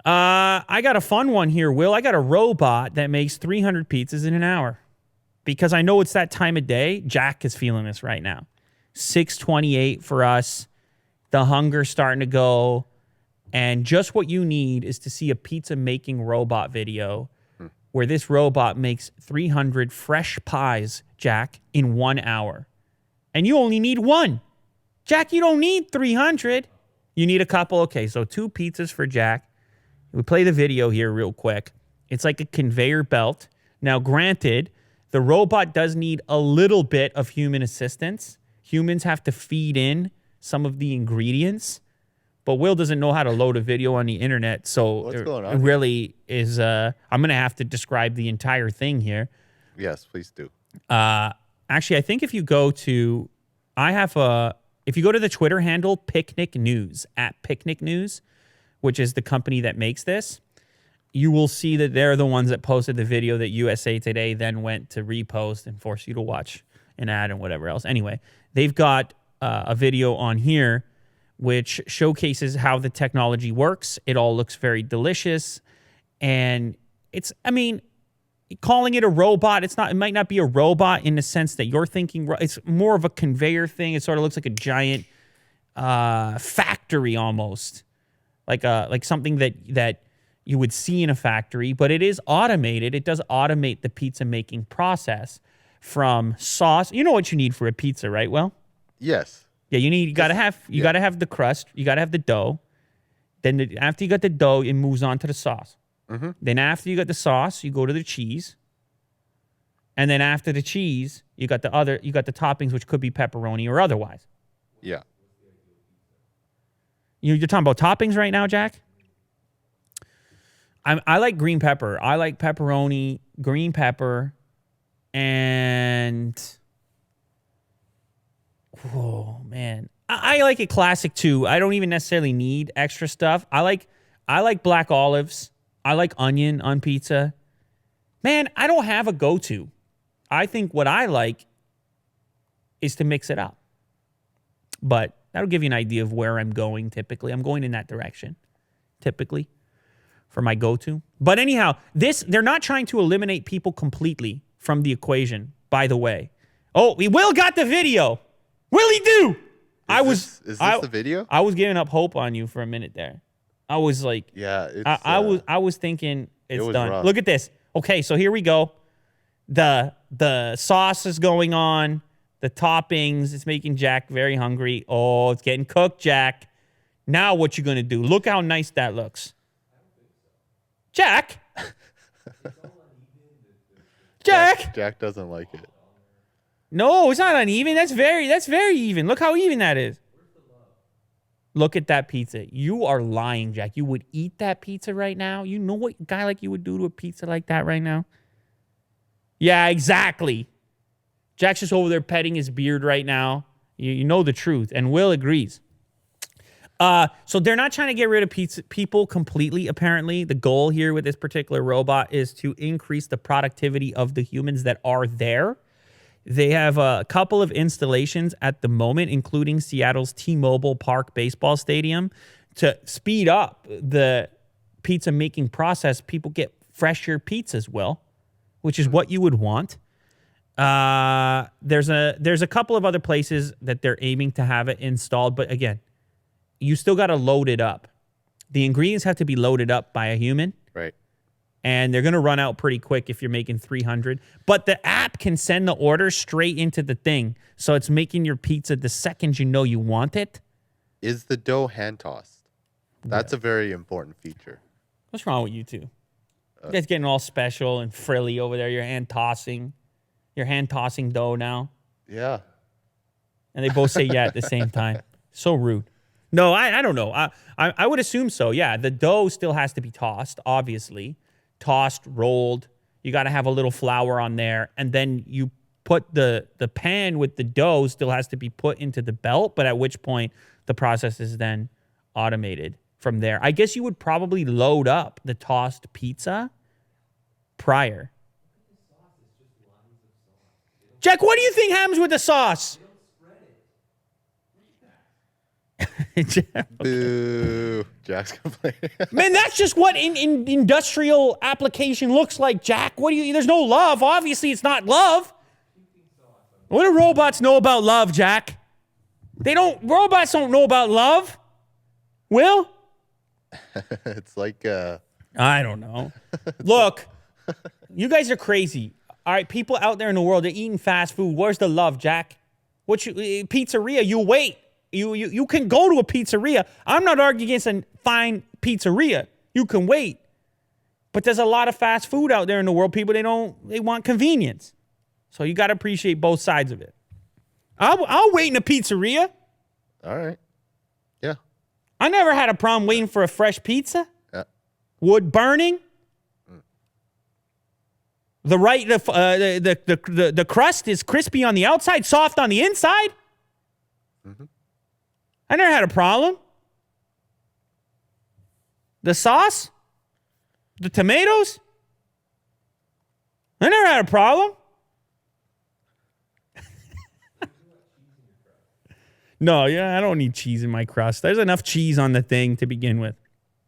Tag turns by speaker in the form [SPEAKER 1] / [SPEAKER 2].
[SPEAKER 1] I got a fun one here, Will. I got a robot that makes 300 pizzas in an hour. Because I know it's that time of day. Jack is feeling this right now. 6:28 for us. The hunger's starting to go. And just what you need is to see a pizza making robot video where this robot makes 300 fresh pies, Jack, in 1 hour. And you only need one. Jack, you don't need 300. You need a couple. Okay, so 2 pizzas for Jack. We play the video here real quick. It's like a conveyor belt. Now, granted, the robot does need a little bit of human assistance. Humans have to feed in some of the ingredients, but Will doesn't know how to load a video on the internet, so
[SPEAKER 2] What's going on
[SPEAKER 1] it really is. I'm going to have to describe the entire thing here.
[SPEAKER 2] Yes, please do.
[SPEAKER 1] Actually, I think if you go to, if you go to the Twitter handle Picnic News @Picnic News, which is the company that makes this, you will see that they're the ones that posted the video that USA Today then went to repost and force you to watch an ad and whatever else. Anyway, they've got a video on here which showcases how the technology works. It all looks very delicious. And calling it a robot, it might not be a robot in the sense that you're thinking. It's more of a conveyor thing. It sort of looks like a giant factory almost. Like something that you would see in a factory, but it is automated. It does automate the pizza making process from sauce. You know what you need for a pizza, right? Well,
[SPEAKER 2] yes.
[SPEAKER 1] Yeah, you gotta have the crust. You gotta have the dough. Then after you got the dough, it moves on to the sauce.
[SPEAKER 2] Mm-hmm.
[SPEAKER 1] Then after you got the sauce, you go to the cheese. And then after the cheese, you got the toppings, which could be pepperoni or otherwise.
[SPEAKER 2] Yeah.
[SPEAKER 1] You're talking about toppings right now, Jack? I like green pepper. I like pepperoni, green pepper, and oh man, I like it classic too. I don't even necessarily need extra stuff. I like black olives. I like onion on pizza. Man, I don't have a go-to. I think what I like is to mix it up. But that'll give you an idea of where I'm going typically. I'm going in that direction, typically, for my go-to. But anyhow, they're not trying to eliminate people completely from the equation, by the way. Oh, Will got the video. Willie do.
[SPEAKER 2] Is this the video?
[SPEAKER 1] I was giving up hope on you for a minute there. I was like,
[SPEAKER 2] yeah,
[SPEAKER 1] I was thinking it's done.
[SPEAKER 2] rough.
[SPEAKER 1] Look at this. Okay, so here we go. The sauce is going on. The toppings, it's making Jack very hungry. Oh, it's getting cooked, Jack. Now what you gonna do? Look how nice that looks. Jack? Jack?
[SPEAKER 2] Jack doesn't like it.
[SPEAKER 1] No, it's not uneven. That's very even. Look how even that is. Look at that pizza. You are lying, Jack. You would eat that pizza right now? You know what a guy like you would do to a pizza like that right now? Yeah, exactly. Jack's just over there petting his beard right now. You know the truth. And Will agrees. So they're not trying to get rid of people completely, apparently. The goal here with this particular robot is to increase the productivity of the humans that are there. They have a couple of installations at the moment, including Seattle's T-Mobile Park baseball stadium. To speed up the pizza-making process, people get fresher pizzas, Will, which is what you would want. There's a couple of other places that they're aiming to have it installed, but again, you still got to load it up. The ingredients have to be loaded up by a human.
[SPEAKER 2] Right.
[SPEAKER 1] And they're going to run out pretty quick if you're making 300. But the app can send the order straight into the thing. So it's making your pizza the second you know you want it.
[SPEAKER 2] Is the dough hand-tossed? That's a very important feature.
[SPEAKER 1] What's wrong with you two? You guys getting all special and frilly over there. You're hand-tossing dough now.
[SPEAKER 2] Yeah.
[SPEAKER 1] And they both say yeah at the same time. So rude. No, I don't know. I would assume so. Yeah, the dough still has to be tossed, obviously. Tossed, rolled. You got to have a little flour on there. And then you put the pan with the dough still has to be put into the belt, but at which point the process is then automated from there. I guess you would probably load up the tossed pizza prior. Jack, what do you think happens with the sauce?
[SPEAKER 2] Boo. Jack's complaining.
[SPEAKER 1] Man, that's just what in industrial application looks like, Jack. What do you? There's no love. Obviously, it's not love. What do robots know about love, Jack? They don't. Robots don't know about love. Will?
[SPEAKER 2] It's like
[SPEAKER 1] I don't know. Look, you guys are crazy. All right, people out there in the world, they're eating fast food. Where's the love, Jack? Pizzeria, you wait. You can go to a pizzeria. I'm not arguing against a fine pizzeria. You can wait. But there's a lot of fast food out there in the world. People, they want convenience. So you got to appreciate both sides of it. I'll wait in a pizzeria.
[SPEAKER 2] all right. Yeah.
[SPEAKER 1] I never had a problem waiting for a fresh pizza.
[SPEAKER 2] Yeah.
[SPEAKER 1] Wood burning. The crust is crispy on the outside, soft on the inside.
[SPEAKER 2] Mm-hmm.
[SPEAKER 1] I never had a problem. The sauce, the tomatoes, I never had a problem. No, yeah, I don't need cheese in my crust. There's enough cheese on the thing to begin with.